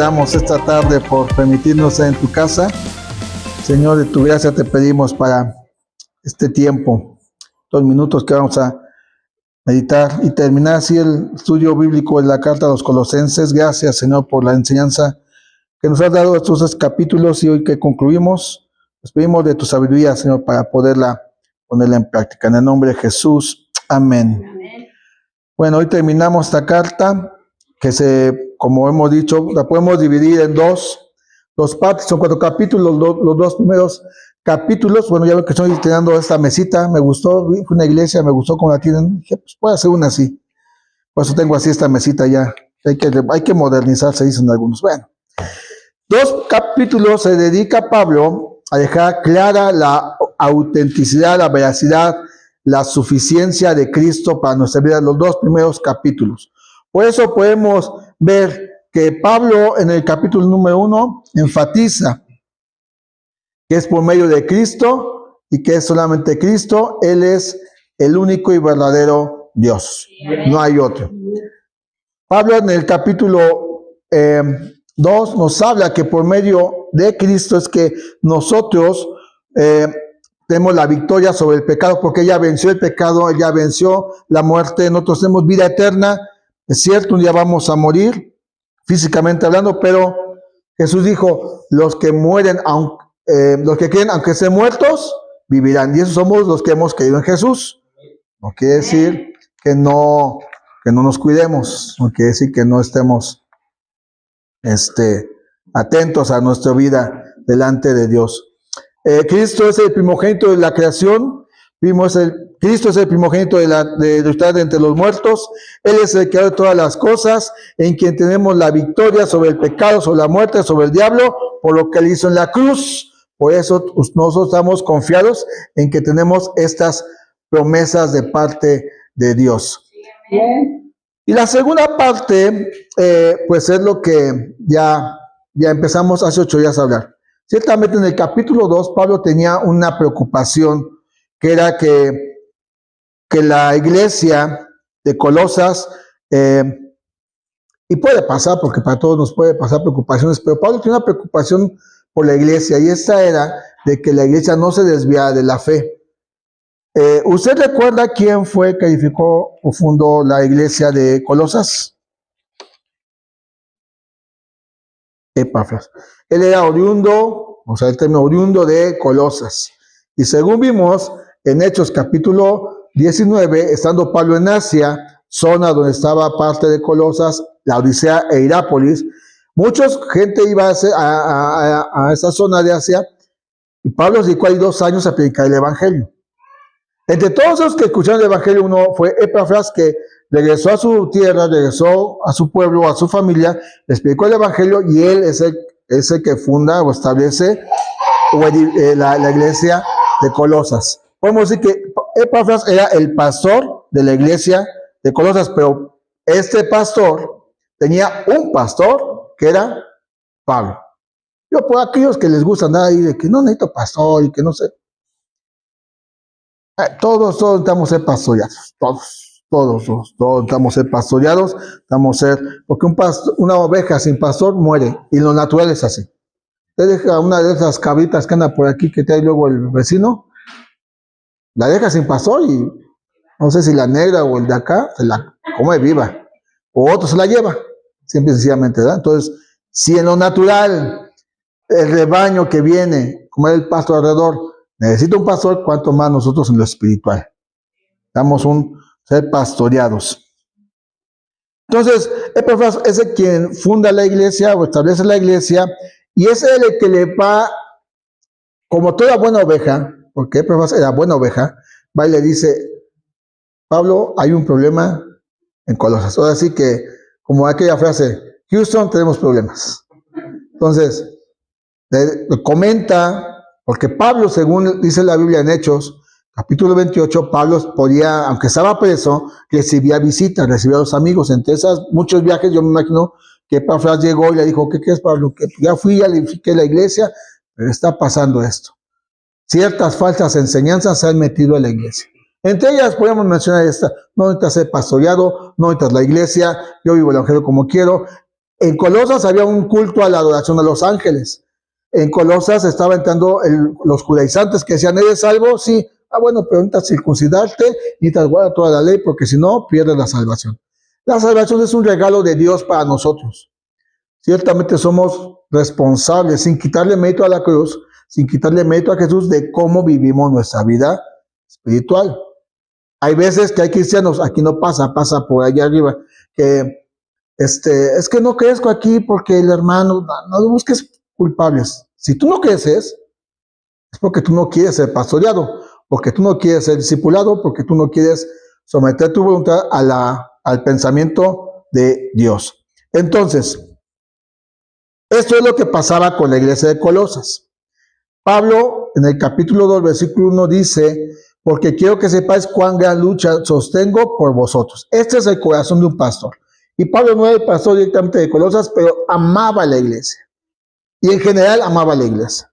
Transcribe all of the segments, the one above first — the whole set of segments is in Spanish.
damos esta tarde por permitirnos estar en tu casa. Señor, de tu gracia te pedimos para este tiempo, 2 minutos que vamos a meditar y terminar así el estudio bíblico de la carta a los Colosenses. Gracias, Señor, por la enseñanza que nos has dado estos 2 capítulos, y hoy que concluimos, nos pedimos de tu sabiduría, Señor, para poderla ponerla en práctica. En el nombre de Jesús, amén. Amén. Bueno, hoy terminamos esta carta que como hemos dicho, la podemos dividir en dos partes. Son 4 capítulos, los 2 primeros capítulos. Bueno, ya veo que estoy estrenando esta mesita, me gustó, fue una iglesia, me gustó cómo la tienen. Dije, pues puede hacer una así. Por eso tengo así esta mesita ya. Hay que modernizarse, dicen algunos. Bueno, 2 capítulos se dedica Pablo a dejar clara la autenticidad, la veracidad, la suficiencia de Cristo para nuestra vida. Los 2 primeros capítulos. Por eso podemos ver que Pablo en el capítulo número 1 enfatiza que es por medio de Cristo y que es solamente Cristo. Él es el único y verdadero Dios. No hay otro. Pablo en el capítulo 2 nos habla que por medio de Cristo es que nosotros tenemos la victoria sobre el pecado, porque ella venció el pecado, ella venció la muerte. Nosotros tenemos vida eterna. Es cierto, un día vamos a morir, físicamente hablando, pero Jesús dijo, los que mueren, los que creen, aunque estén muertos, vivirán. Y esos somos los que hemos creído en Jesús. No quiere decir que no nos cuidemos, no quiere decir que no estemos atentos a nuestra vida delante de Dios. Cristo es el primogénito de la creación. Cristo es el primogénito de estar de entre los muertos. Él es el creador de todas las cosas, en quien tenemos la victoria sobre el pecado, sobre la muerte, sobre el diablo, por lo que él hizo en la cruz. Por eso nosotros estamos confiados en que tenemos estas promesas de parte de Dios. Y la segunda parte, pues es lo que ya empezamos hace 8 días a hablar. Ciertamente en el capítulo 2, Pablo tenía una preocupación, que era que la iglesia de Colosas, y puede pasar, porque para todos nos puede pasar preocupaciones, pero Pablo tiene una preocupación por la iglesia, y esta era de que la iglesia no se desviara de la fe. ¿Usted recuerda quién fue que edificó o fundó la iglesia de Colosas? Epafras. Él era oriundo, o sea, el término oriundo de Colosas. Y según vimos en Hechos capítulo 19, estando Pablo en Asia, zona donde estaba parte de Colosas, la Odisea e Hirápolis, mucha gente iba a esa zona de Asia, y Pablo se dedicó ahí 2 años a predicar el evangelio. Entre todos los que escucharon el evangelio, uno fue Epafras, que regresó a su tierra, regresó a su pueblo, a su familia, les predicó el evangelio, y él es el que funda o establece la iglesia de Colosas. Podemos decir que Epafras era el pastor de la iglesia de Colosas, pero este pastor tenía un pastor que era Pablo. Yo, por aquellos que les gusta andar ahí de que no necesito pastor y que no sé, todos estamos ser pastoreados, todos estamos ser pastoreados, porque una oveja sin pastor muere, y lo natural es así. Usted deja una de esas cabritas que anda por aquí que trae luego el vecino, la deja sin pastor y no sé si la negra o el de acá se la come viva, o otro se la lleva, simple y sencillamente, ¿verdad? Entonces, si en lo natural el rebaño que viene, como el pasto alrededor, necesita un pastor, cuanto más nosotros en lo espiritual. Estamos ser pastoreados. Entonces, Epafras es el quien funda la iglesia o establece la iglesia, y es el que le va, como toda buena oveja, porque Epafras era buena oveja, va y le dice, Pablo, hay un problema en Colosas. Ahora sí que, como aquella frase, Houston, tenemos problemas. Entonces, le comenta, porque Pablo, según dice la Biblia en Hechos, capítulo 28, Pablo podía, aunque estaba preso, recibía visitas, recibía a los amigos. Entre esas muchos viajes, yo me imagino que Epafras llegó y le dijo, ¿qué es, Pablo? Que ya fui, ya le edifiqué la iglesia, pero está pasando esto. Ciertas falsas enseñanzas se han metido a la iglesia. Entre ellas podemos mencionar esta: no necesitas ser pastoreado, no necesitas la iglesia, yo vivo el evangelio como quiero. En Colosas había un culto a la adoración a los ángeles. En Colosas estaba entrando los judaizantes que decían, ¿eres salvo? Sí. Ah, bueno, pero necesitas circuncidarte, necesitas guardar toda la ley, porque si no, pierdes la salvación. La salvación es un regalo de Dios para nosotros. Ciertamente somos responsables, sin quitarle mérito a la cruz, sin quitarle mérito a Jesús, de cómo vivimos nuestra vida espiritual. Hay veces que hay cristianos, aquí no pasa, pasa por allá arriba, que es que no crezco aquí porque el hermano, no busques culpables. Si tú no creces, es porque tú no quieres ser pastoreado, porque tú no quieres ser discipulado, porque tú no quieres someter tu voluntad al pensamiento de Dios. Entonces, esto es lo que pasaba con la iglesia de Colosas. Pablo, en el capítulo 2, versículo 1, dice, porque quiero que sepáis cuán gran lucha sostengo por vosotros. Este es el corazón de un pastor. Y Pablo no era el pastor directamente de Colosas, pero amaba a la iglesia. Y en general amaba a la iglesia.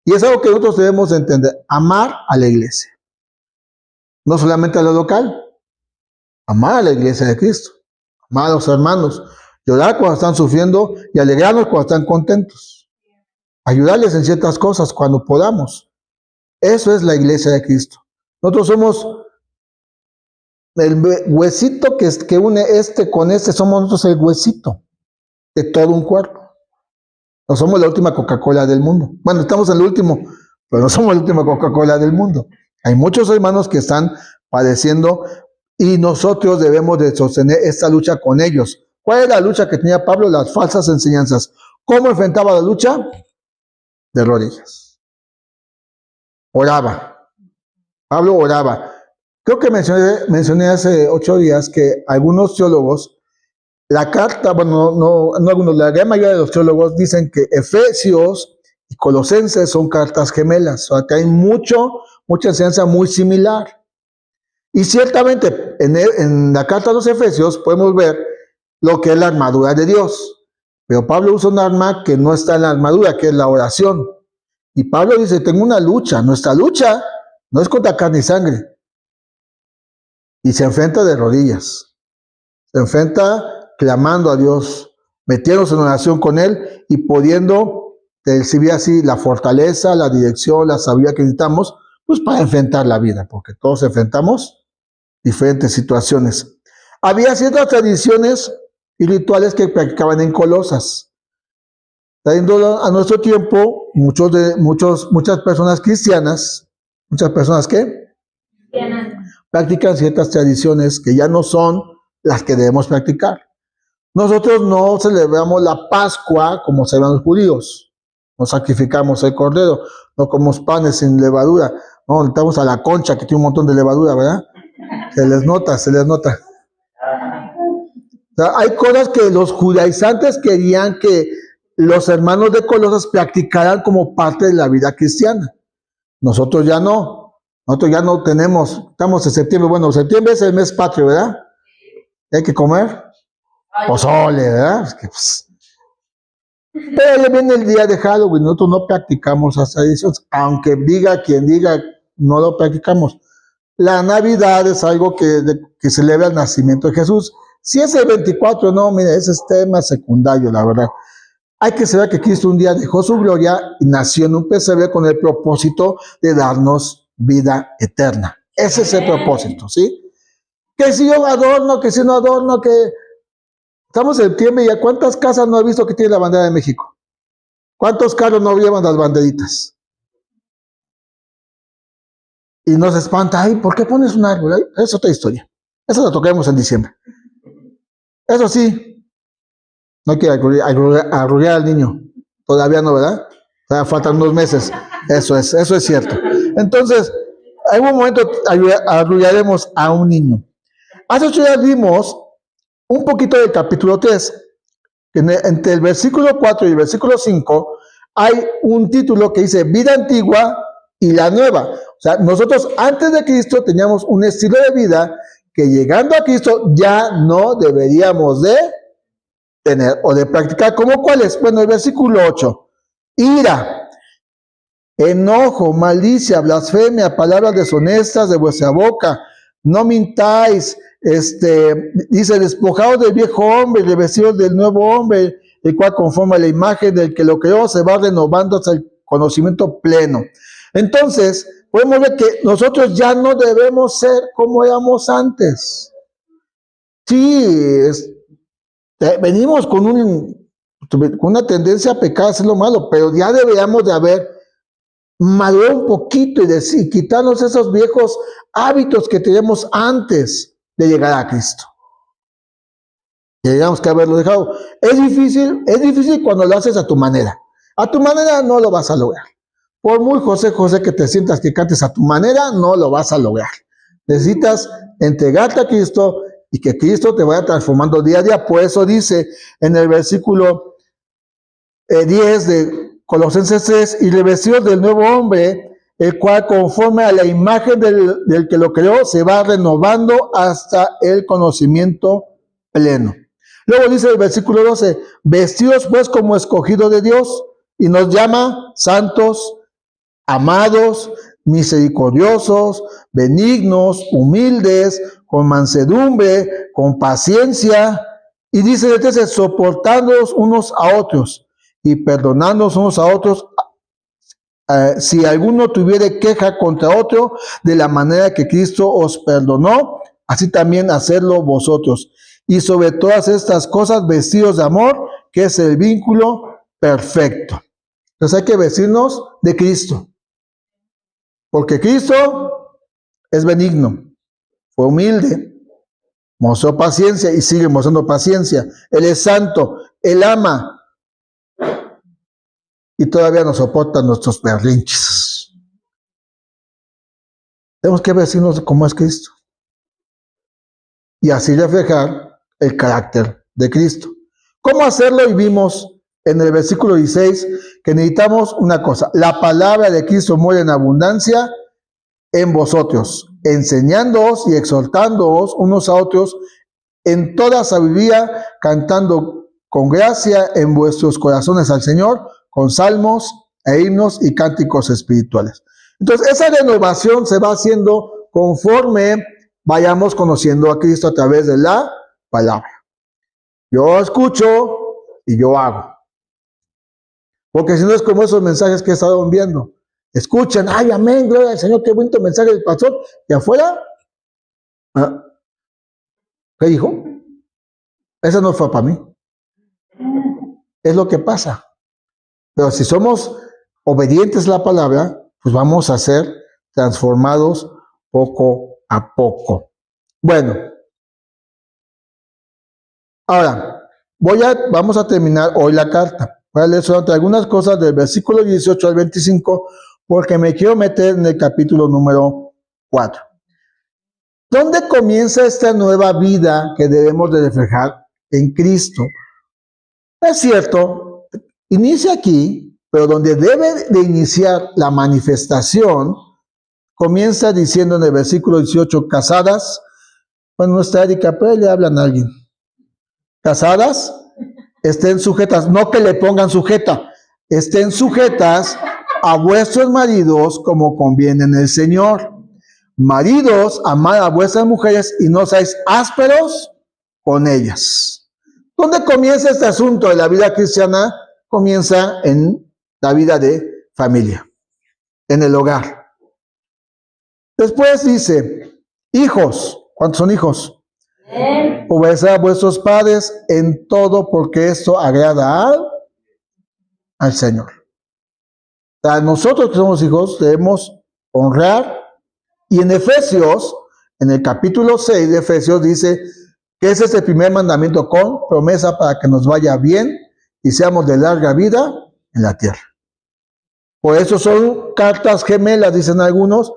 Y es algo que nosotros debemos entender, amar a la iglesia. No solamente a lo local, amar a la iglesia de Cristo, amar a los hermanos, llorar cuando están sufriendo y alegrarnos cuando están contentos. Ayudarles en ciertas cosas cuando podamos. Eso es la iglesia de Cristo. Nosotros somos el huesito que une con somos nosotros el huesito de todo un cuerpo. No somos la última Coca-Cola del mundo. Bueno, estamos en el último, pero no somos la última Coca-Cola del mundo. Hay muchos hermanos que están padeciendo y nosotros debemos de sostener esta lucha con ellos. ¿Cuál es la lucha que tenía Pablo? Las falsas enseñanzas. ¿Cómo enfrentaba la lucha? De rodillas. Oraba. Pablo oraba. Creo que mencioné hace 8 días que algunos teólogos, la carta, bueno, no algunos, la gran mayoría de los teólogos dicen que Efesios y Colosenses son cartas gemelas, o sea, que hay mucha enseñanza muy similar. Y ciertamente en la carta a los Efesios podemos ver lo que es la armadura de Dios. Pero Pablo usa un arma que no está en la armadura, que es la oración. Y Pablo dice, tengo una lucha. Nuestra lucha no es contra carne y sangre. Y se enfrenta de rodillas. Se enfrenta clamando a Dios, metiéndose en oración con Él y pudiendo recibir así la fortaleza, la dirección, la sabiduría que necesitamos, pues para enfrentar la vida, porque todos enfrentamos diferentes situaciones. Había ciertas tradiciones y rituales que practicaban en Colosas. Trayéndolo a nuestro tiempo, muchas personas cristianas, muchas personas que practican ciertas tradiciones que ya no son las que debemos practicar. Nosotros no celebramos la Pascua como celebran los judíos. No sacrificamos el cordero, no comemos panes sin levadura. No, estamos a la concha que tiene un montón de levadura, ¿verdad? Se les nota. O sea, hay cosas que los judaizantes querían que los hermanos de Colosas practicaran como parte de la vida cristiana. Nosotros ya no. Nosotros ya no tenemos, estamos en septiembre. Bueno, septiembre es el mes patrio, ¿verdad? Hay que comer pozole, ¿verdad? Es que, Pero ya viene el día de Halloween, nosotros no practicamos las tradiciones, aunque diga quien diga, no lo practicamos. La Navidad es algo que celebra el nacimiento de Jesús. Si es el 24, no, mire, ese es tema secundario, la verdad. Hay que saber que Cristo un día dejó su gloria y nació en un pesebre con el propósito de darnos vida eterna. Ese es el propósito, ¿sí? Que si yo adorno, que si no adorno, que... Estamos en septiembre y ¿a cuántas casas no he visto que tiene la bandera de México? ¿Cuántos carros no llevan las banderitas? Y nos espanta, ay, ¿por qué pones un árbol? Ay, es otra historia. Eso lo tocaremos en diciembre. Eso sí, no hay que arrullar al niño. Todavía no, ¿verdad? Todavía faltan unos meses. Eso es cierto. Entonces, en un momento arrullaremos a un niño. Hace 8 días vimos un poquito del capítulo 3. Entre el versículo 4 y el versículo 5 hay un título que dice vida antigua y la nueva. O sea, nosotros antes de Cristo teníamos un estilo de vida que llegando a Cristo ya no deberíamos de tener o de practicar. ¿Cómo cuáles? Bueno, el versículo 8. Ira, enojo, malicia, blasfemia, palabras deshonestas de vuestra boca. No mintáis, Dice, despojados del viejo hombre, revestidos del nuevo hombre, el cual conforme a la imagen del que lo creó, se va renovando hasta el conocimiento pleno. Entonces, podemos ver que nosotros ya no debemos ser como éramos antes. Sí, venimos con una tendencia a pecar, a hacer lo malo, pero ya deberíamos de haber madurado un poquito y quitarnos esos viejos hábitos que teníamos antes de llegar a Cristo. Tendríamos que haberlo dejado. Es difícil cuando lo haces a tu manera. A tu manera no lo vas a lograr. Por muy José que te sientas que cantes a tu manera, no lo vas a lograr. Necesitas entregarte a Cristo y que Cristo te vaya transformando día a día. Por eso dice en el versículo 10 de Colosenses 3, y revestidos del nuevo hombre, el cual conforme a la imagen del que lo creó, se va renovando hasta el conocimiento pleno. Luego dice el versículo 12, vestidos pues como escogidos de Dios, y nos llama santos, amados, misericordiosos, benignos, humildes, con mansedumbre, con paciencia, y dice entonces, soportándonos unos a otros y perdonándonos unos a otros, si alguno tuviere queja contra otro, de la manera que Cristo os perdonó, así también hacedlo vosotros. Y sobre todas estas cosas, vestidos de amor, que es el vínculo perfecto. Entonces hay que vestirnos de Cristo. Porque Cristo es benigno, fue humilde, mostró paciencia y sigue mostrando paciencia. Él es santo, Él ama y todavía nos soporta nuestros berrinches. Tenemos que vestirnos como es Cristo y así reflejar el carácter de Cristo. ¿Cómo hacerlo? Y vimos en el versículo 16 que necesitamos una cosa: la palabra de Cristo mora en abundancia en vosotros, enseñándoos y exhortándoos unos a otros en toda sabiduría, cantando con gracia en vuestros corazones al Señor, con salmos e himnos y cánticos espirituales. Entonces, esa renovación se va haciendo conforme vayamos conociendo a Cristo a través de la palabra. Yo escucho y yo hago. Porque si no es como esos mensajes que he estado viendo. Escuchan, ay, amén, gloria al Señor, qué bonito mensaje del pastor. Y afuera, ¿qué dijo? Eso no fue para mí. Es lo que pasa. Pero si somos obedientes a la palabra, pues vamos a ser transformados poco a poco. Bueno, ahora vamos a terminar hoy la carta. Voy a leer solamente algunas cosas del versículo 18 al 25, porque me quiero meter en el capítulo número 4. ¿Dónde comienza esta nueva vida que debemos de reflejar en Cristo? Es cierto, inicia aquí, pero donde debe de iniciar la manifestación, comienza diciendo en el versículo 18, casadas, bueno, no está Erika, pero le hablan a alguien. Casadas, estén sujetas, no que le pongan sujeta, estén sujetas a vuestros maridos como conviene en el Señor. Maridos, amad a vuestras mujeres y no seáis ásperos con ellas. ¿Dónde comienza este asunto de la vida cristiana? Comienza en la vida de familia, en el hogar. Después dice, hijos, ¿cuántos son hijos? Obedeced a vuestros padres en todo, porque esto agrada al Señor. A nosotros que somos hijos debemos honrar. Y en Efesios, en el capítulo 6 de Efesios, dice que ese es el primer mandamiento con promesa para que nos vaya bien y seamos de larga vida en la tierra. Por eso son cartas gemelas, dicen algunos,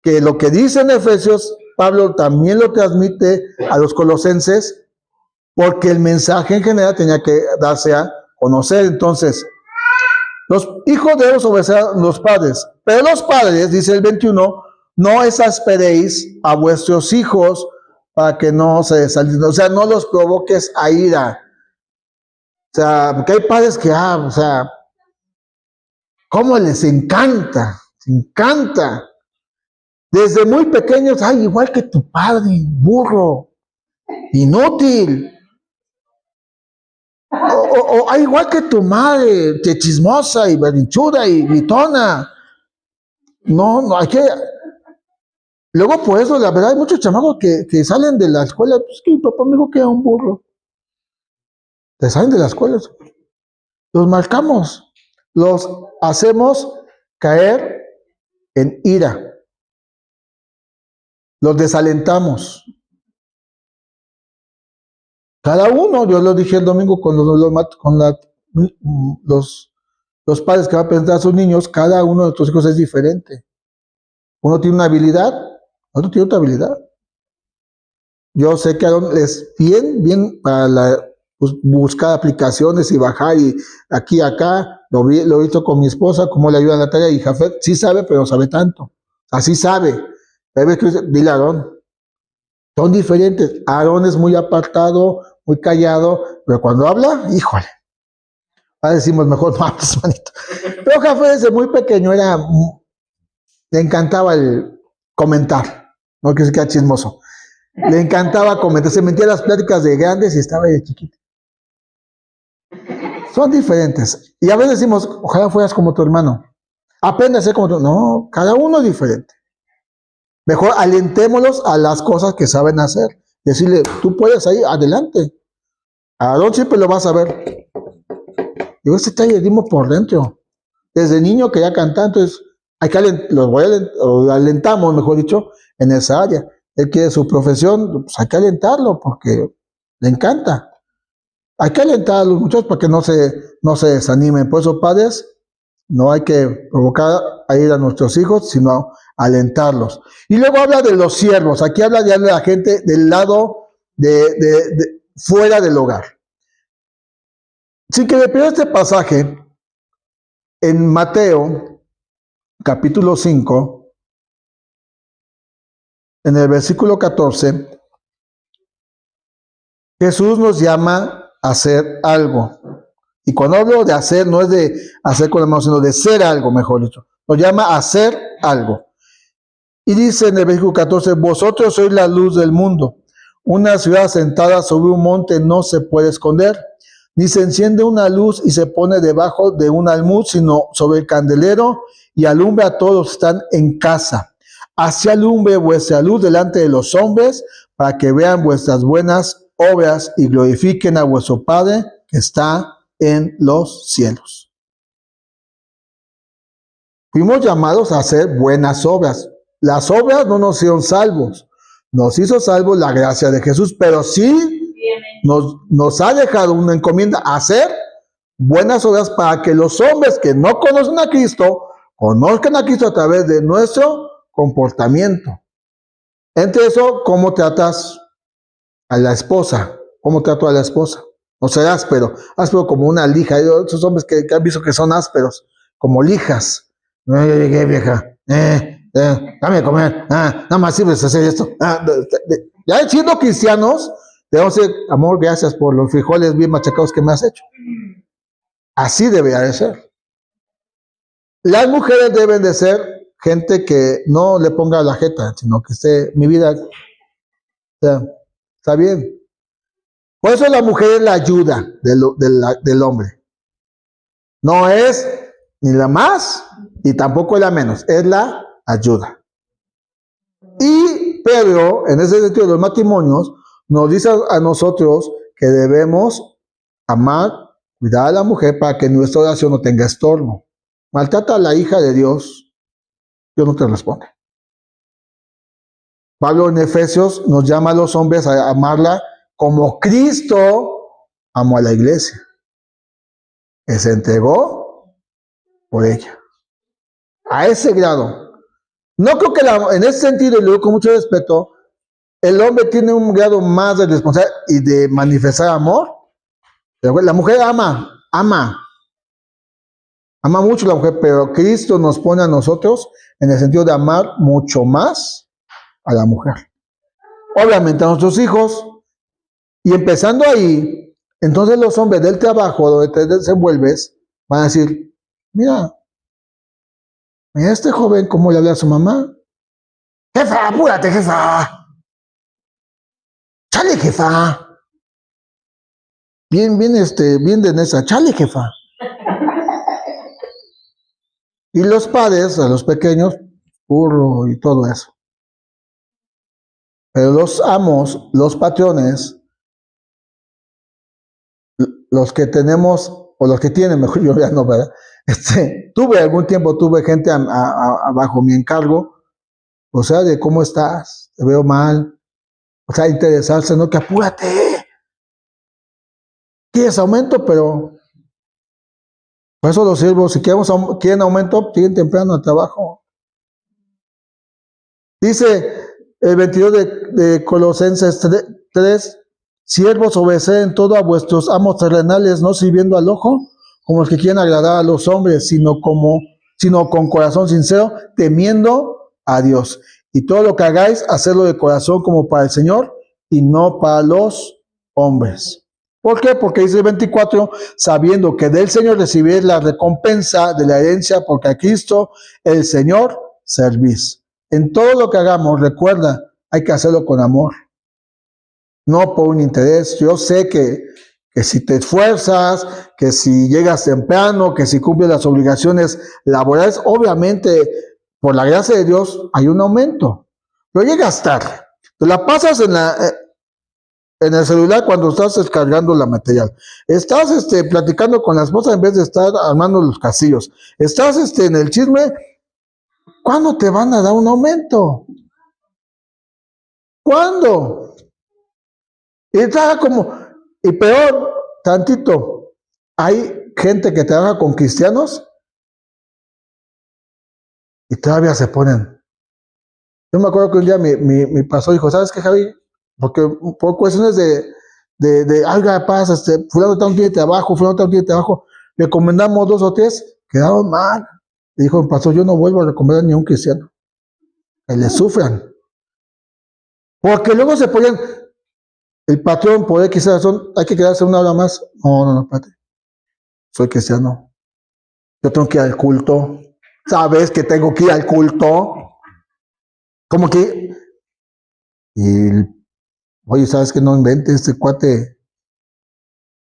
que lo que dice en Efesios, Pablo también lo transmite a los colosenses, porque el mensaje en general tenía que darse a conocer. Entonces, los hijos debemos obedecer a los padres, pero los padres, dice el 21, no exasperéis a vuestros hijos para que no se desalenten, o sea, no los provoques a ira. O sea, porque hay padres que, o sea, ¿cómo les encanta? Les encanta Desde muy pequeños, ay, igual que tu padre, burro, inútil. O igual que tu madre, que chismosa y berrinchuda y gritona. No, hay que... Luego, por eso, la verdad, hay muchos chamacos que salen de la escuela, pues que mi papá me dijo que era un burro. Te salen de la escuela. Los marcamos, los hacemos caer en ira. Los desalentamos. Cada uno, yo lo dije el domingo con los padres que van a presentar a sus niños, cada uno de nuestros hijos es diferente. Uno tiene una habilidad, otro tiene otra habilidad. Yo sé que Aaron es bien para buscar aplicaciones y bajar y aquí, acá. Lo he visto con mi esposa, cómo le ayuda en la tarea, y Jafet sí sabe, pero no sabe tanto. Así sabe. Hay veces que dice, dile a Aaron. Son diferentes. Aaron es muy apartado, muy callado, pero cuando habla, híjole. Ahora decimos mejor no hables, manito. Pero Jafet desde muy pequeño le encantaba el comentar, no que se queda chismoso. Le encantaba comentar, se metía a las pláticas de grandes y estaba de chiquito. Son diferentes. Y a veces decimos, ojalá fueras como tu hermano. Aprende a ser como tu hermano. No, cada uno es diferente. Mejor alentémoslos a las cosas que saben hacer. Decirle, tú puedes ahí, adelante. A Aarón siempre lo vas a ver. Yo este tallerismo por dentro. Desde niño quería cantar, entonces hay que alentamos, mejor dicho, en esa área. Él quiere su profesión, pues hay que alentarlo porque le encanta. Hay que alentar a los muchachos para que no se desanimen. Por eso, padres, no hay que provocar a ir a nuestros hijos, sino alentarlos. Y luego habla de los siervos. Aquí habla ya de la gente del lado de fuera del hogar. Sin que le pierda este pasaje, en Mateo, capítulo 5, en el versículo 14, Jesús nos llama a hacer algo. Y cuando hablo de hacer, no es de hacer con la mano, sino de ser algo, mejor dicho. Nos llama a hacer algo. Y dice en el versículo 14, vosotros sois la luz del mundo. Una ciudad sentada sobre un monte no se puede esconder, ni se enciende una luz y se pone debajo de un almud, sino sobre el candelero y alumbra a todos los que están en casa. Así alumbre vuestra luz delante de los hombres, para que vean vuestras buenas obras y glorifiquen a vuestro Padre que está en los cielos. Fuimos llamados a hacer buenas obras. Las obras no nos hicieron salvos. Nos hizo salvos la gracia de Jesús, pero sí nos ha dejado una encomienda a hacer buenas obras para que los hombres que no conocen a Cristo conozcan a Cristo a través de nuestro comportamiento. Entre eso, ¿cómo tratas a la esposa? ¿Cómo trato a la esposa? No ser áspero como una lija. Hay esos hombres que han visto que son ásperos, como lijas. No, yo llegué, vieja. Dame a comer. Nada más sirves hacer esto. Ya siendo cristianos, debemos decir, amor, gracias por los frijoles bien machacados que me has hecho. Así debería de ser. Las mujeres deben de ser gente que no le ponga la jeta, sino que esté, mi vida, está bien. Por eso la mujer es la ayuda del hombre. No es ni la más y tampoco la menos, es la ayuda. Y Pedro, en ese sentido de los matrimonios, nos dice a nosotros que debemos amar, cuidar a la mujer para que nuestra oración no tenga estorbo. Maltrata a la hija de Dios, Dios no te responde. Pablo en Efesios nos llama a los hombres a amarla como Cristo amó a la iglesia, que se entregó por ella. A ese grado. No creo que en ese sentido, y lo digo con mucho respeto, el hombre tiene un grado más de responsabilidad y de manifestar amor. La mujer ama mucho la mujer, pero Cristo nos pone a nosotros en el sentido de amar mucho más a la mujer. Obviamente a nuestros hijos. Y empezando ahí, entonces los hombres del trabajo donde te desenvuelves van a decir, mira este joven cómo le habla a su mamá, Jefa, apúrate, jefa. Chale, jefa. Bien de Nesa, chale, jefa. Y los padres, a los pequeños, burro y todo eso. Pero los amos, los patrones, los que tenemos, o los que tienen, mejor yo ya no, ¿verdad? Algún tiempo tuve gente bajo mi encargo, o sea, de cómo estás, te veo mal, o sea, interesarse, no, que apúrate. ¿Quieres aumento? Pero por eso los siervos, si quieren aumento, lleguen temprano al trabajo. Dice el 22 de Colosenses 3, siervos, obedeced todo a vuestros amos terrenales, no sirviendo al ojo, como los que quieren agradar a los hombres, sino con corazón sincero, temiendo a Dios. Y todo lo que hagáis, hacerlo de corazón como para el Señor y no para los hombres. ¿Por qué? Porque dice el 24, sabiendo que del Señor recibís la recompensa de la herencia, porque a Cristo el Señor servís. En todo lo que hagamos, recuerda, hay que hacerlo con amor, no por un interés. Yo sé que si te esfuerzas, que si llegas temprano, que si cumples las obligaciones laborales, obviamente, por la gracia de Dios, hay un aumento. Pero llegas tarde. Te la pasas en el celular cuando estás descargando la material. Estás platicando con la esposa en vez de estar armando los casillos. Estás en el chisme. ¿Cuándo te van a dar un aumento? ¿Cuándo? Y peor, tantito, hay gente que trabaja con cristianos y todavía se ponen. Yo me acuerdo que un día mi pastor dijo, ¿sabes qué, Javi? Porque por cuestiones algo pasa, fulano tanto tiene trabajo, fulano tanto tiene trabajo, recomendamos 2 o 3, quedaron mal. Y dijo el pastor, yo no vuelvo a recomendar ni a un cristiano, que le sufran. Porque luego se ponen, el patrón, por X razón, hay que quedarse una hora más. No, espérate. Soy cristiano. Yo tengo que ir al culto. ¿Sabes que tengo que ir al culto? ¿Cómo que? Y, oye, ¿sabes que no inventes? Este cuate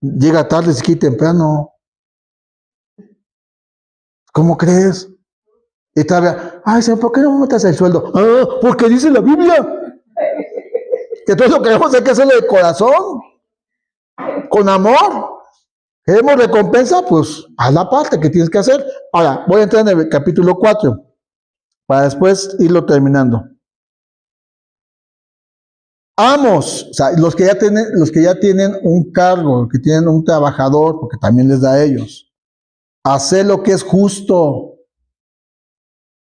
llega tarde, se quita temprano. ¿Cómo crees? Y todavía, ay, Señor, ¿por qué no me metas el sueldo? Ah, porque dice la Biblia que todo lo que queremos hay que hacerlo de corazón, con amor. ¿Queremos recompensa? Pues haz la parte que tienes que hacer. Ahora, voy a entrar en el capítulo 4, para después irlo terminando. Amos, o sea, los que ya tienen un cargo, que tienen un trabajador, porque también les da a ellos. Haced lo que es justo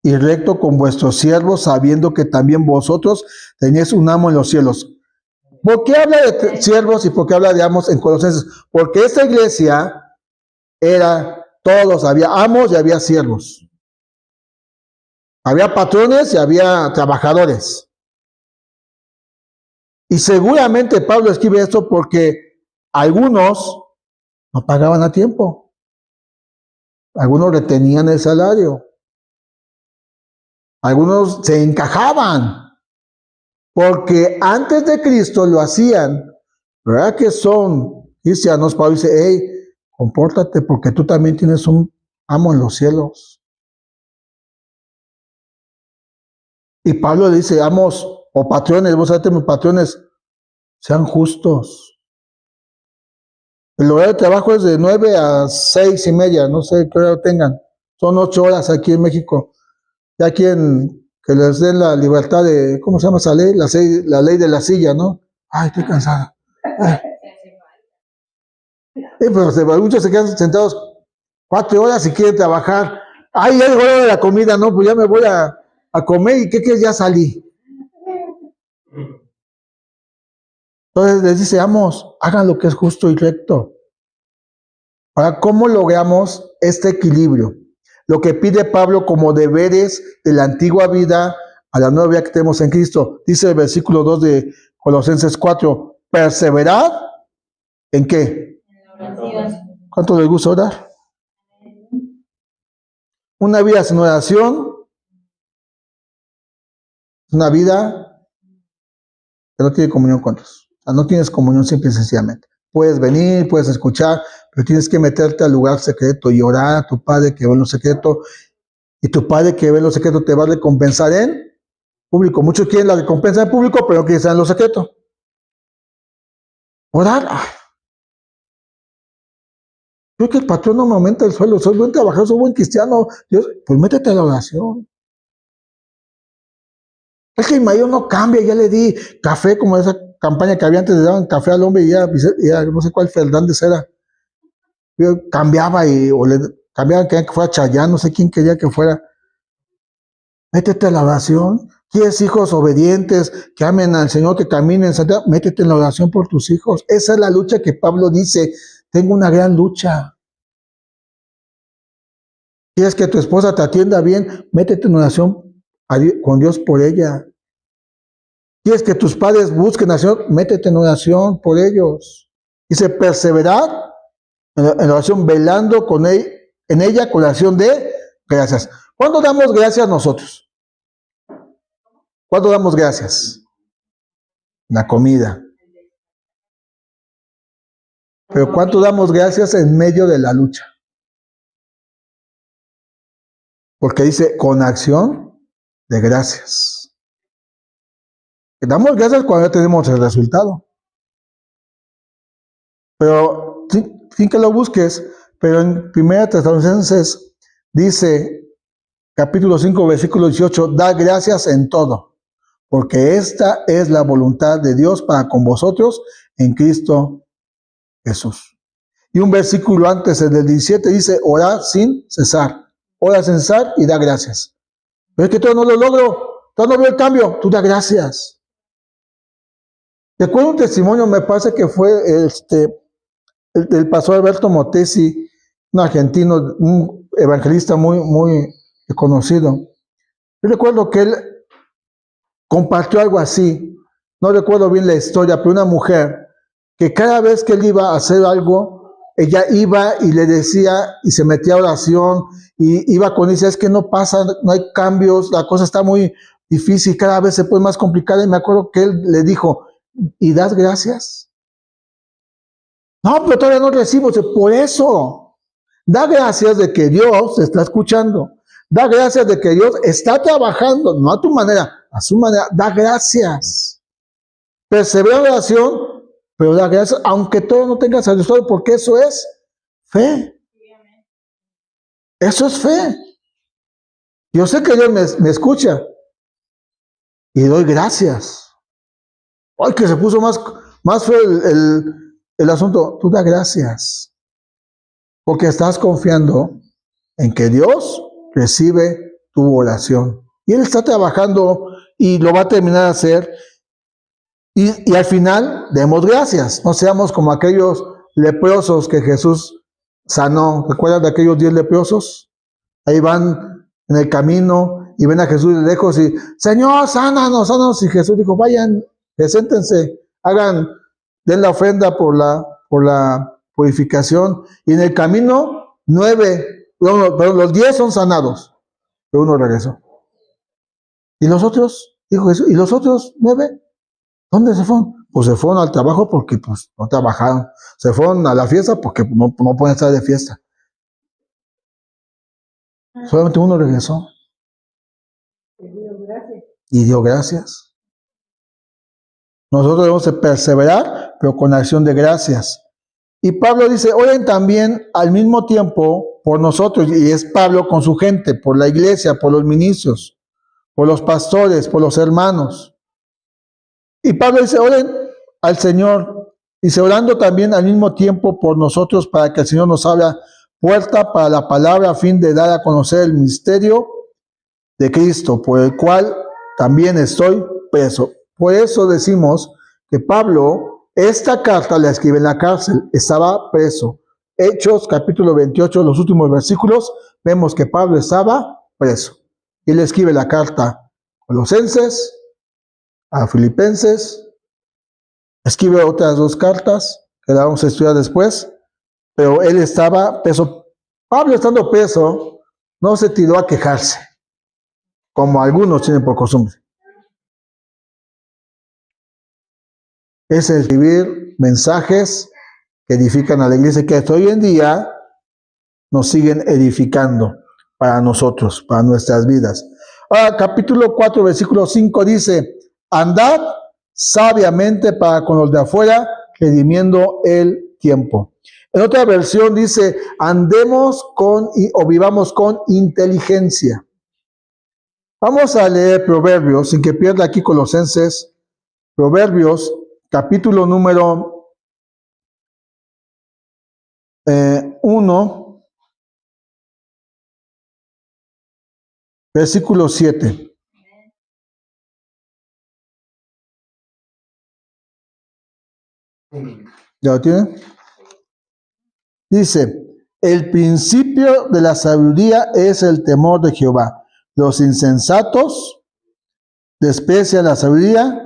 y recto con vuestros siervos, sabiendo que también vosotros tenéis un amo en los cielos. ¿Por qué habla de siervos y por qué habla de amos en Colosenses? Porque esta iglesia era todos, había amos y había siervos. Había patrones y había trabajadores. Y seguramente Pablo escribe esto porque algunos no pagaban a tiempo. Algunos retenían el salario. Algunos se encajaban. Porque antes de Cristo lo hacían. ¿Verdad que son cristianos? Pablo dice, hey, compórtate porque tú también tienes un amo en los cielos. Y Pablo le dice, amos o patrones, vos sabés, mis patrones, sean justos. El horario de trabajo es de 9 a 6:30, no sé qué hora tengan. Son 8 horas aquí en México. Ya quieren que les den la libertad de, ¿cómo se llama esa ley? La ley de la silla, ¿no? Ay, estoy cansada. Pero muchos se quedan sentados 4 horas y quieren trabajar. Ay, ya llegó la hora de la comida, ¿no? Pues ya me voy a comer y ¿qué quieres? Ya salí. Entonces les dice, amos, hagan lo que es justo y recto. Ahora, ¿cómo logramos este equilibrio? Lo que pide Pablo como deberes de la antigua vida a la nueva vida que tenemos en Cristo. Dice el versículo 2 de Colosenses 4, perseverad ¿en qué? ¿Cuánto les gusta orar? Una vida sin oración Es una vida que no tiene comunión con Dios. O sea, no tienes comunión simple y sencillamente. Puedes venir, puedes escuchar, pero tienes que meterte al lugar secreto y orar a tu Padre que ve en lo secreto. Y tu Padre que ve en lo secreto te va a recompensar en público. Muchos quieren la recompensa en público, pero no quieren estar en lo secreto. Orar. Creo que el patrón no me aumenta el sueldo. Soy buen trabajador, soy buen cristiano. Dios, pues métete a la oración. Es que el mayor no cambia, ya le di café, como esa campaña que había antes, le daban café al hombre y ya no sé cuál Fernández era. Yo cambiaba o le cambiaban, querían que fuera Chayán, no sé quién quería que fuera. Métete a la oración. ¿Quieres hijos obedientes, que amen al Señor, que caminen? Métete en la oración por tus hijos. Esa es la lucha que Pablo dice. Tengo una gran lucha. ¿Quieres que tu esposa te atienda bien? Métete en oración con Dios por ella. ¿Quieres que tus padres busquen al Señor? Métete en oración por ellos. Dice, perseverar en oración, velando en ella con oración de gracias. ¿Cuándo damos gracias nosotros? ¿Cuándo damos gracias? La comida. Pero ¿cuánto damos gracias en medio de la lucha? Porque dice, con acción de gracias. Damos gracias cuando ya tenemos el resultado. Pero sin que lo busques, pero en 1 Tesalonicenses dice, capítulo 5, versículo 18, da gracias en todo, porque esta es la voluntad de Dios para con vosotros en Cristo Jesús. Y un versículo antes, el del 17, dice, orad sin cesar. Ora sin cesar y da gracias. Pero es que todo no lo logro, todo no veo el cambio, tú da gracias. Recuerdo un testimonio, me parece que fue el pastor Alberto Motesi, un argentino, un evangelista muy conocido. Yo recuerdo que él compartió algo así, no recuerdo bien la historia, pero una mujer que cada vez que él iba a hacer algo, ella iba y le decía y se metía a oración y iba con él y decía, es que no pasa, no hay cambios, la cosa está muy difícil, cada vez se pone más complicada. Y me acuerdo que él le dijo, ¿y das gracias? No, pero todavía no recibo. Por eso, da gracias de que Dios te está escuchando. Da gracias de que Dios está trabajando, no a tu manera, a su manera. Da gracias. Persevera en oración, pero da gracias, aunque todo no tengas resultado, porque eso es fe. Eso es fe. Yo sé que Dios me escucha y doy gracias. Ay, que se puso más feo el asunto. Tú da gracias, porque estás confiando en que Dios recibe tu oración. Y Él está trabajando y lo va a terminar de hacer. Y al final, demos gracias. No seamos como aquellos leprosos que Jesús sanó. ¿Recuerdan de aquellos 10 leprosos? Ahí van en el camino y ven a Jesús de lejos y, Señor, sánanos, sánanos. Y Jesús dijo, vayan, preséntense, den la ofrenda por la purificación. Y en el camino, los 10 son sanados, pero uno regresó. ¿Y los otros? Dijo Jesús, ¿y los otros 9? ¿Dónde se fueron? Pues se fueron al trabajo porque pues no trabajaron. Se fueron a la fiesta porque no pueden estar de fiesta. Solamente uno regresó. Y dio gracias. Nosotros debemos de perseverar, pero con acción de gracias. Y Pablo dice, oren también al mismo tiempo por nosotros. Y es Pablo con su gente, por la iglesia, por los ministros, por los pastores, por los hermanos. Y Pablo dice, oren al Señor, dice, orando también al mismo tiempo por nosotros para que el Señor nos abra puerta para la palabra a fin de dar a conocer el misterio de Cristo, por el cual también estoy preso. Por eso decimos que Pablo, esta carta la escribe en la cárcel, estaba preso. Hechos capítulo 28, los últimos versículos, vemos que Pablo estaba preso. Y le escribe la carta a Colosenses, a Filipenses, escribe otras 2 cartas que la vamos a estudiar después, pero él estaba preso. Pablo, estando preso, no se tiró a quejarse, como algunos tienen por costumbre. es escribir mensajes que edifican a la iglesia, que hasta hoy en día nos siguen edificando para nosotros, para nuestras vidas. Ahora, capítulo 4, versículo 5 dice, andad sabiamente para con los de afuera, redimiendo el tiempo. En otra versión dice, andemos con o vivamos con inteligencia. Vamos a leer Proverbios, sin que pierda aquí Colosenses, Proverbios, capítulo número 1, versículo 7. ¿Ya lo tiene? Dice, el principio de la sabiduría es el temor de Jehová. Los insensatos desprecian la sabiduría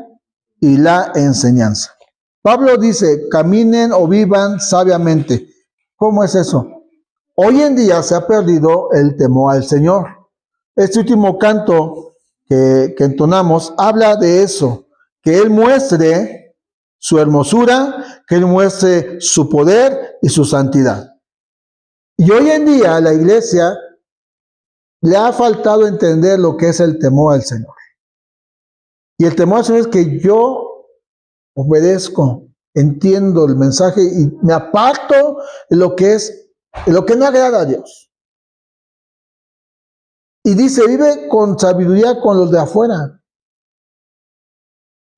y la enseñanza. Pablo dice, caminen o vivan sabiamente. ¿Cómo es eso? Hoy en día se ha perdido el temor al Señor. Este último canto que entonamos habla de eso, que Él muestre su hermosura, que Él muestre su poder y su santidad. Y hoy en día a la iglesia le ha faltado entender lo que es el temor al Señor. Y el temor al Señor es que yo obedezco, entiendo el mensaje y me aparto de lo que no agrada a Dios. Y dice, vive con sabiduría con los de afuera.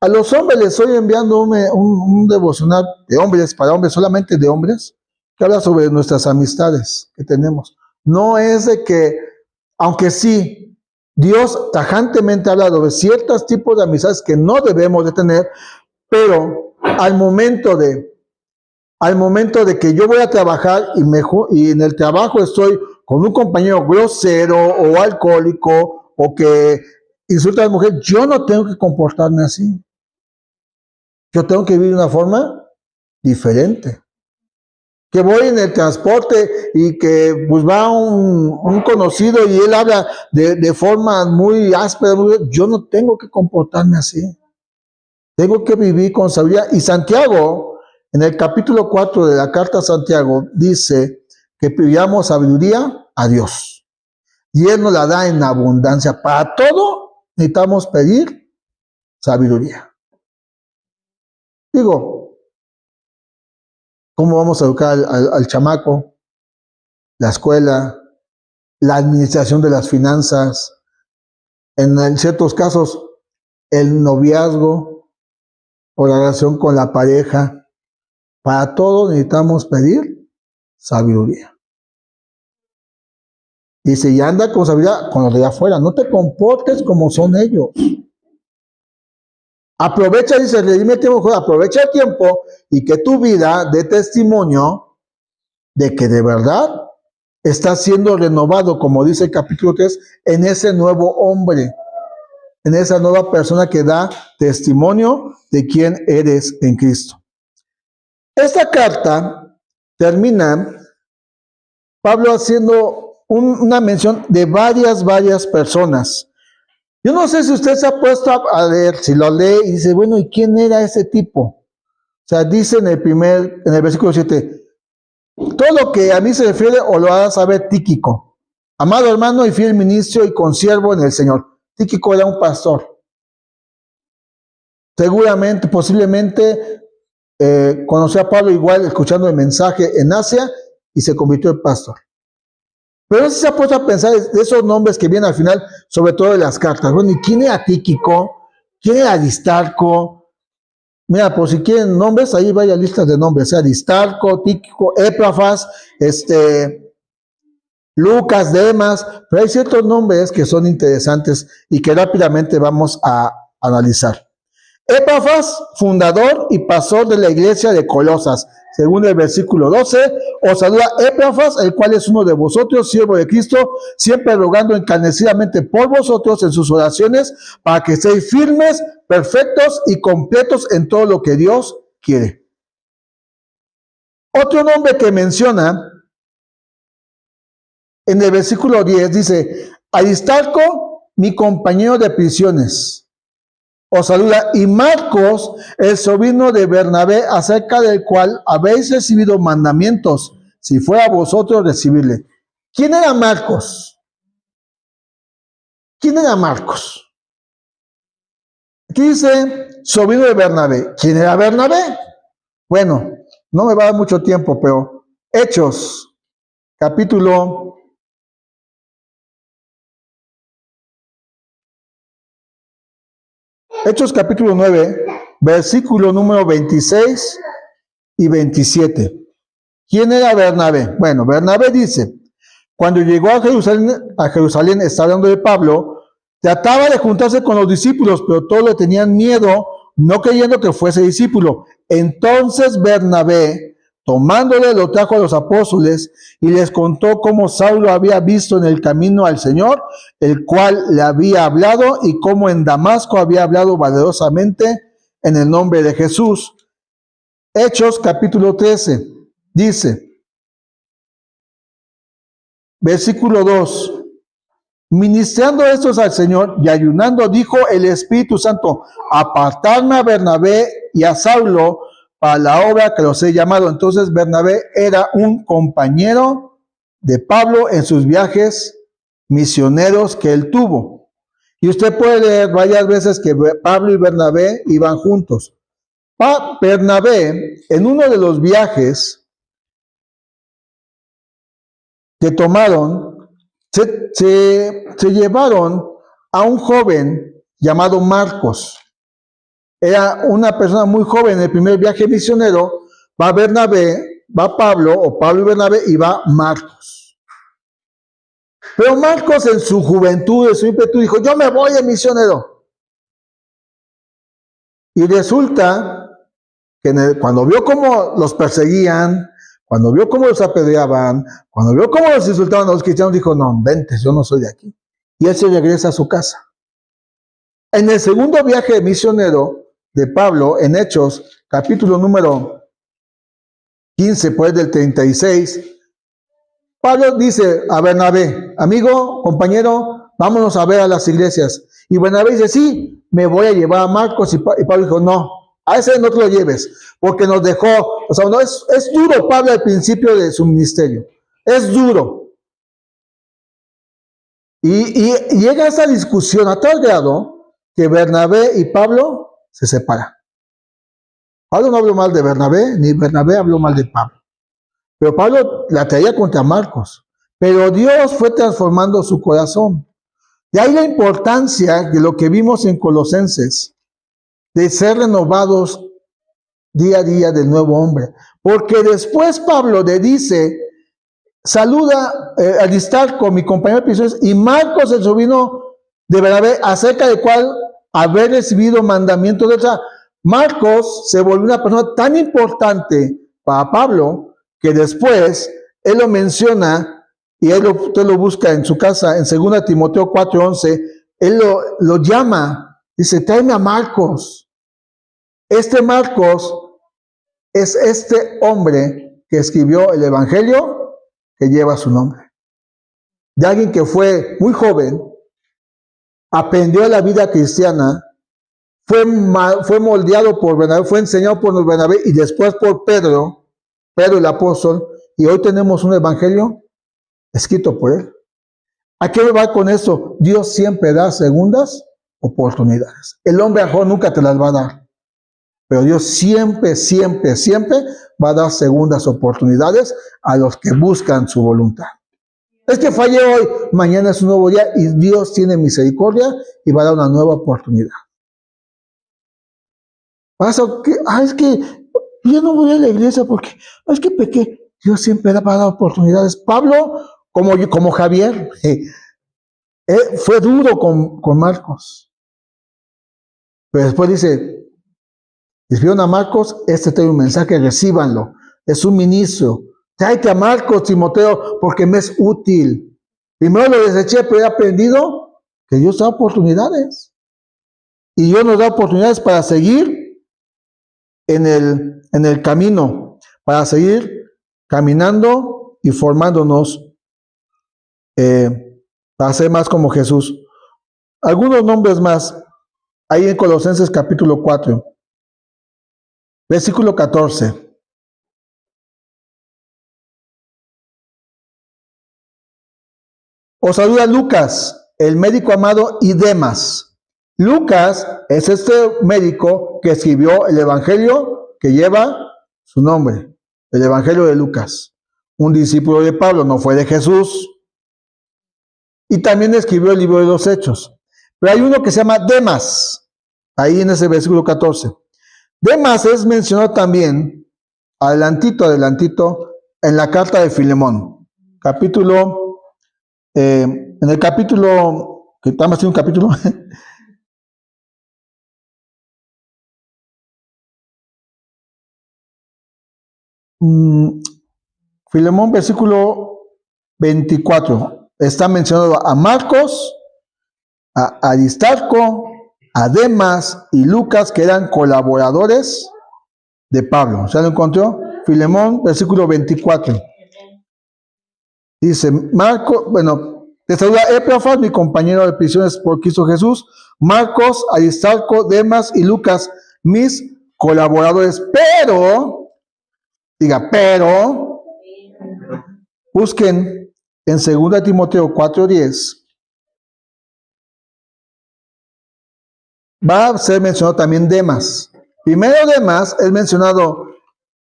A los hombres les estoy enviando un devocional de hombres, para hombres, solamente de hombres, que habla sobre nuestras amistades que tenemos. No es de que, aunque sí, Dios tajantemente ha hablado de ciertos tipos de amistades que no debemos de tener, pero al momento de que yo voy a trabajar y en el trabajo estoy con un compañero grosero o alcohólico o que insulta a la mujer, yo no tengo que comportarme así. Yo tengo que vivir de una forma diferente. Que voy en el transporte y que pues va un conocido y él habla de forma muy áspera, yo no tengo que comportarme así. Tengo que vivir con sabiduría. Y Santiago, en el capítulo 4 de la carta a Santiago, dice que pidamos sabiduría a Dios. Y Él nos la da en abundancia. Para todo necesitamos pedir sabiduría. Digo, ¿cómo vamos a educar al chamaco? La escuela, la administración de las finanzas, en ciertos casos, el noviazgo o la relación con la pareja. Para todo necesitamos pedir sabiduría. Dice, y anda con sabiduría con los de afuera, no te comportes como son ellos. Aprovecha, dice, redime el tiempo, aprovecha el tiempo y que tu vida dé testimonio de que de verdad estás siendo renovado, como dice el capítulo 3, en ese nuevo hombre, en esa nueva persona que da testimonio de quién eres en Cristo. Esta carta termina Pablo haciendo una mención de varias personas. Yo no sé si usted se ha puesto a leer, si lo lee y dice, bueno, ¿y quién era ese tipo? O sea, dice en el versículo 7, todo lo que a mí se refiere o lo hará saber Tíquico, amado hermano y fiel ministro y consiervo en el Señor. Tíquico era un pastor. Seguramente, posiblemente, conoció a Pablo igual escuchando el mensaje en Asia y se convirtió en pastor. Pero no se ha puesto a pensar de esos nombres que vienen al final, sobre todo de las cartas. Bueno, ¿y quién era Tíquico? ¿Quién era Aristarco? Mira, por si quieren nombres, ahí vaya listas de nombres. Aristarco, Tíquico, Epafras, Lucas, Demas. Pero hay ciertos nombres que son interesantes y que rápidamente vamos a analizar. Epafras, fundador y pastor de la iglesia de Colosas, según el versículo 12, os saluda Epafras, el cual es uno de vosotros, siervo de Cristo, siempre rogando encarecidamente por vosotros en sus oraciones, para que seáis firmes, perfectos y completos en todo lo que Dios quiere. Otro nombre que menciona en el versículo 10 dice, Aristarco, mi compañero de prisiones. os saluda, y Marcos, el sobrino de Bernabé, acerca del cual habéis recibido mandamientos, si fuera vosotros recibirle. ¿Quién era Marcos? ¿Quién era Marcos? Aquí dice sobrino de Bernabé. ¿Quién era Bernabé? Bueno, no me va a dar mucho tiempo, pero Hechos, capítulo 9, versículo número 26 y 27. ¿Quién era Bernabé? Bueno, Bernabé dice, cuando llegó a Jerusalén, está hablando de Pablo, trataba de juntarse con los discípulos, pero todos le tenían miedo, no creyendo que fuese discípulo. Entonces Bernabé, tomándole, lo trajo a los apóstoles y les contó cómo Saulo había visto en el camino al Señor, el cual le había hablado, y cómo en Damasco había hablado valerosamente en el nombre de Jesús. Hechos capítulo 13 dice, versículo 2, ministrando estos al Señor y ayunando, dijo el Espíritu Santo, apartarme a Bernabé y a Saulo para la obra que los he llamado. Entonces Bernabé era un compañero de Pablo en sus viajes misioneros que él tuvo. Y usted puede leer varias veces que Pablo y Bernabé iban juntos. Bernabé, en uno de los viajes que tomaron, se llevaron a un joven llamado Marcos. Era una persona muy joven. En el primer viaje misionero va Bernabé, va Pablo, o Pablo y Bernabé, y va Marcos. Pero Marcos en su juventud, en su ímpetu, dijo, yo me voy de misionero. Y resulta que cuando vio cómo los perseguían, cuando vio cómo los apedreaban, cuando vio cómo los insultaban a los cristianos, dijo, no, vente, yo no soy de aquí. Y él se regresa a su casa. En el segundo viaje misionero de Pablo, en Hechos, capítulo número 15, pues del 36, Pablo dice a Bernabé, amigo, compañero, vámonos a ver a las iglesias. Y Bernabé dice, sí, me voy a llevar a Marcos. Y Pablo dijo, no, a ese no te lo lleves, porque nos dejó. O sea, no, es duro Pablo al principio de su ministerio, es duro. Y llega esa discusión a tal grado que Bernabé y Pablo se separan. Pablo no habló mal de Bernabé, ni Bernabé habló mal de Pablo. Pero Pablo la traía contra Marcos. Pero Dios fue transformando su corazón. De ahí la importancia de lo que vimos en Colosenses, de ser renovados día a día del nuevo hombre. Porque después Pablo le dice, saluda a Aristarco, mi compañero de prisiones, y Marcos, el sobrino de Bernabé, acerca de cuál haber recibido mandamiento de otra. Marcos se volvió una persona tan importante para Pablo que después él lo menciona y usted lo busca en su casa en 2 Timoteo 4:11. Él lo llama, dice, tráeme a Marcos. Este Marcos es este hombre que escribió el Evangelio que lleva su nombre. De alguien que fue muy joven, aprendió la vida cristiana, fue moldeado por Bernabé, fue enseñado por Bernabé y después por Pedro el apóstol, y hoy tenemos un evangelio escrito por él. ¿A qué va con eso? Dios siempre da segundas oportunidades. El hombre a mejor nunca te las va a dar, pero Dios siempre, siempre, siempre va a dar segundas oportunidades a los que buscan su voluntad. Es que fallé hoy, mañana es un nuevo día y Dios tiene misericordia y va a dar una nueva oportunidad. Pasa que, es que yo no voy a la iglesia porque es que pequé. Dios siempre va a dar oportunidades. Pablo, como Javier, fue duro con Marcos. Pero después dice, escribieron a Marcos, tiene un mensaje, recíbanlo. Es un ministro. Tráete a Marcos, Timoteo, porque me es útil. Primero lo deseché, pero he aprendido que Dios da oportunidades. Y Dios nos da oportunidades para seguir en el camino, para seguir caminando y formándonos para ser más como Jesús. Algunos nombres más. Ahí en Colosenses capítulo 4, versículo 14. Os saluda Lucas, el médico amado, y Demas. Lucas es este médico que escribió el evangelio que lleva su nombre, el evangelio de Lucas. Un discípulo de Pablo, no fue de Jesús. Y también escribió el libro de los Hechos. Pero hay uno que se llama Demas, ahí en ese versículo 14. Demas es mencionado también, adelantito, en la carta de Filemón, en el capítulo, que está más de un capítulo, Filemón, versículo 24, está mencionado a Marcos, a Aristarco, a Demas y Lucas, que eran colaboradores de Pablo. ¿Se lo encontró? Filemón, versículo 24. Dice, te saluda Epafras, mi compañero de prisiones por Cristo Jesús, Marcos, Aristarco, Demas y Lucas, mis colaboradores. Pero, busquen en 2 Timoteo 4:10, va a ser mencionado también Demas. Primero Demas es mencionado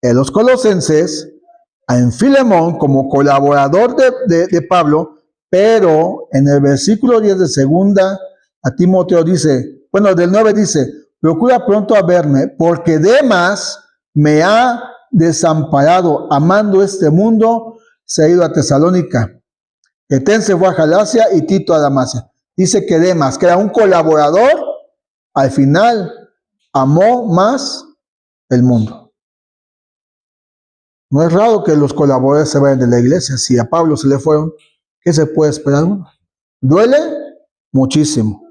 en los Colosenses, en Filemón como colaborador de Pablo, pero en el versículo 10 de 2 Timoteo dice, del 9 dice, procura pronto a verme, porque Demas me ha desamparado, amando este mundo, se ha ido a Tesalónica. Etén se fue a Galacia y Tito a Dalmacia. Dice que Demas, que era un colaborador, al final amó más el mundo. No es raro que los colaboradores se vayan de la iglesia. Si a Pablo se le fueron, ¿qué se puede esperar? Duele muchísimo.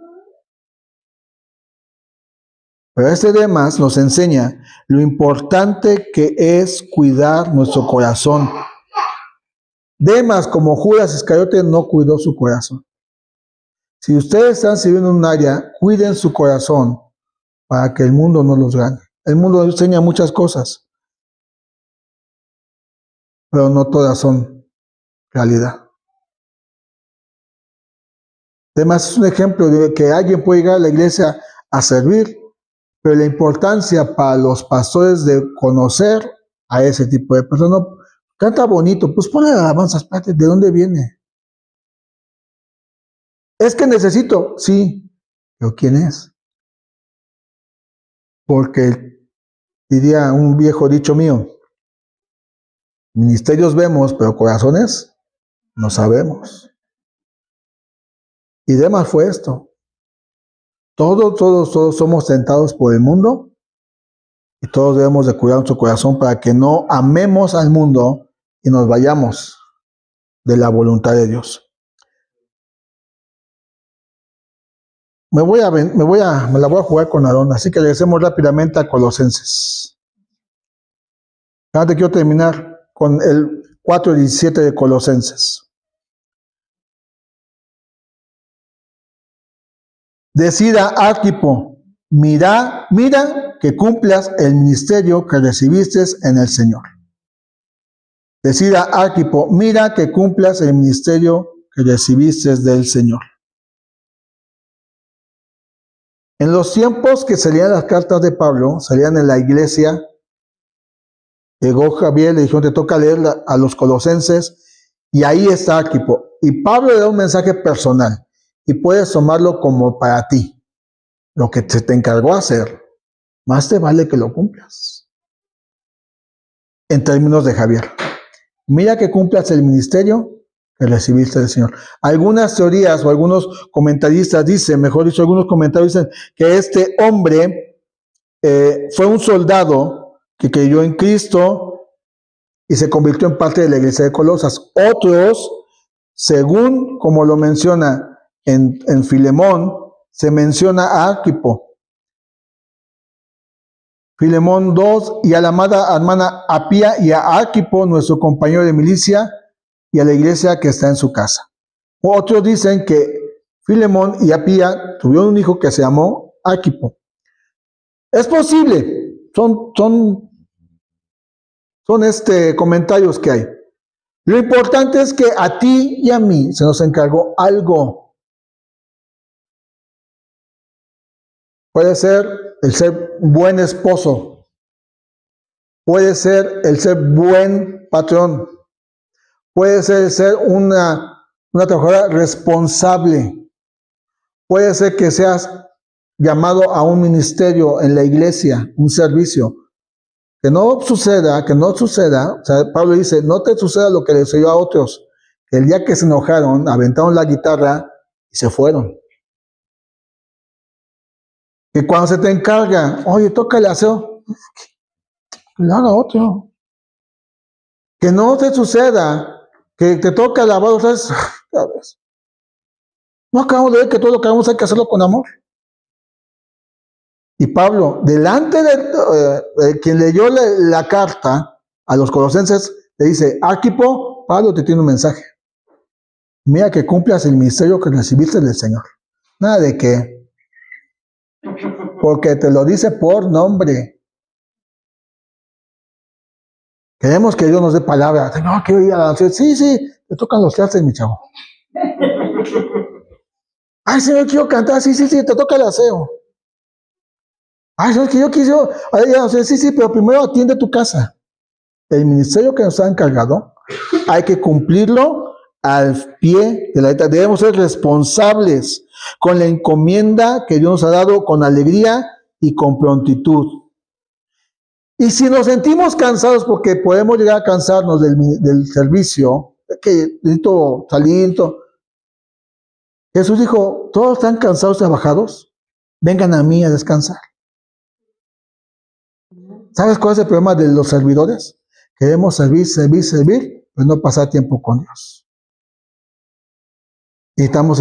Pero este Demas nos enseña lo importante que es cuidar nuestro corazón. Demas, como Judas Iscariote, no cuidó su corazón. Si ustedes están sirviendo en un área, cuiden su corazón para que el mundo no los gane. El mundo enseña muchas cosas, pero no todas son realidad. Además, es un ejemplo de que alguien puede llegar a la iglesia a servir, pero la importancia para los pastores de conocer a ese tipo de personas. No, canta bonito, pues ponle alabanza, espérate, ¿de dónde viene? Es que necesito, sí, pero ¿quién es? Porque diría un viejo dicho mío, ministerios vemos, pero corazones no sabemos. Y Demas fue esto. Todos somos tentados por el mundo y todos debemos de cuidar nuestro corazón para que no amemos al mundo y nos vayamos de la voluntad de Dios. Me la voy a jugar con Aarón, así que regresemos rápidamente a Colosenses. Ahora quiero terminar con el 4:17 de Colosenses. Decida Arquipo, mira que cumplas el ministerio que recibiste en el Señor. Decida Arquipo, mira que cumplas el ministerio que recibiste del Señor. En los tiempos que salían las cartas de Pablo, salían en la iglesia, llegó Javier, le dijo, te toca leer a los Colosenses, y ahí está Arquipo. Y Pablo le da un mensaje personal, y puedes tomarlo como para ti. Lo que se te encargó hacer, más te vale que lo cumplas. En términos de Javier, mira que cumplas el ministerio que recibiste del Señor. Algunas teorías o algunos comentaristas dicen, algunos comentarios dicen que este hombre fue un soldado que creyó en Cristo y se convirtió en parte de la iglesia de Colosas. Otros, según como lo menciona en Filemón, se menciona a Arquipo. Filemón 2, y a la amada hermana Apía y a Arquipo, nuestro compañero de milicia, y a la iglesia que está en su casa. Otros dicen que Filemón y Apía tuvieron un hijo que se llamó Arquipo. Es posible, son comentarios que hay. Lo importante es que a ti y a mí se nos encargó algo. Puede ser el ser buen esposo, puede ser el ser buen patrón, puede ser el ser una trabajadora responsable, puede ser que seas llamado a un ministerio en la iglesia, un servicio. Que no suceda, o sea, Pablo dice, no te suceda lo que le sucedió a otros, que el día que se enojaron, aventaron la guitarra y se fueron. Que cuando se te encarga, oye, toca el aseo, que lo haga otro. Que no te suceda, que te toca lavar, ¿sabes? No acabamos de ver que todo lo que hagamos hay que hacerlo con amor. Y Pablo, delante de quien leyó la carta a los colosenses, le dice, Arquipo, Pablo te tiene un mensaje. Mira que cumplas el ministerio que recibiste del Señor. Nada de que, porque te lo dice por nombre. Queremos que Dios nos dé palabra. No, quiero ir a la sí, te tocan los trastes, mi chavo. Ay, Señor, quiero cantar, sí, te toca el aseo. Ay, es que yo quisiera, sí, pero primero atiende tu casa. El ministerio que nos ha encargado, hay que cumplirlo al pie de la letra. Debemos ser responsables con la encomienda que Dios nos ha dado con alegría y con prontitud. Y si nos sentimos cansados, porque podemos llegar a cansarnos del servicio, que necesito salir, Jesús dijo, todos están cansados y trabajados, vengan a mí a descansar. ¿Sabes cuál es el problema de los servidores? Queremos servir, pero no pasar tiempo con Dios. Necesitamos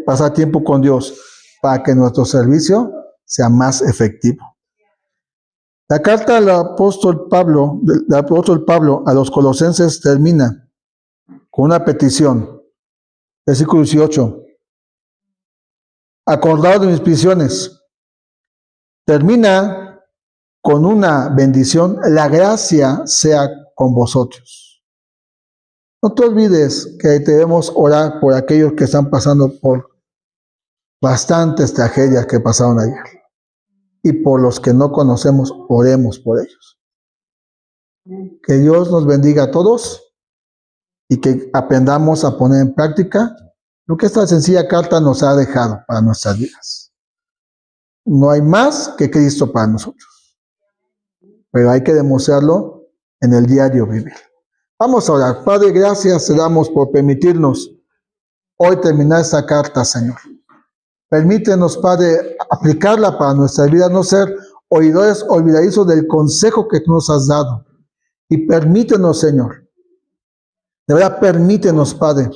pasar tiempo con Dios para que nuestro servicio sea más efectivo. La carta del apóstol Pablo a los colosenses termina con una petición. Versículo 18. Acordaos de mis prisiones. Termina con una bendición, la gracia sea con vosotros. No te olvides que debemos orar por aquellos que están pasando por bastantes tragedias que pasaron ayer. Y por los que no conocemos, oremos por ellos. Que Dios nos bendiga a todos y que aprendamos a poner en práctica lo que esta sencilla carta nos ha dejado para nuestras vidas. No hay más que Cristo para nosotros. Pero hay que demostrarlo en el diario vivir. Vamos a orar. Padre, gracias te damos por permitirnos hoy terminar esta carta, Señor. Permítenos, Padre, aplicarla para nuestra vida, no ser oidores olvidadizos del consejo que tú nos has dado. Y permítenos, Señor, de verdad permítenos, Padre,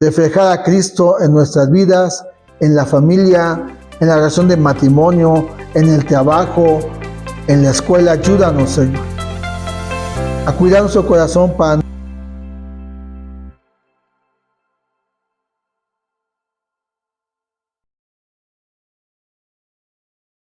reflejar a Cristo en nuestras vidas, en la familia, en la relación de matrimonio, en el trabajo, en la escuela. Ayúdanos, Señor, a cuidar nuestro corazón para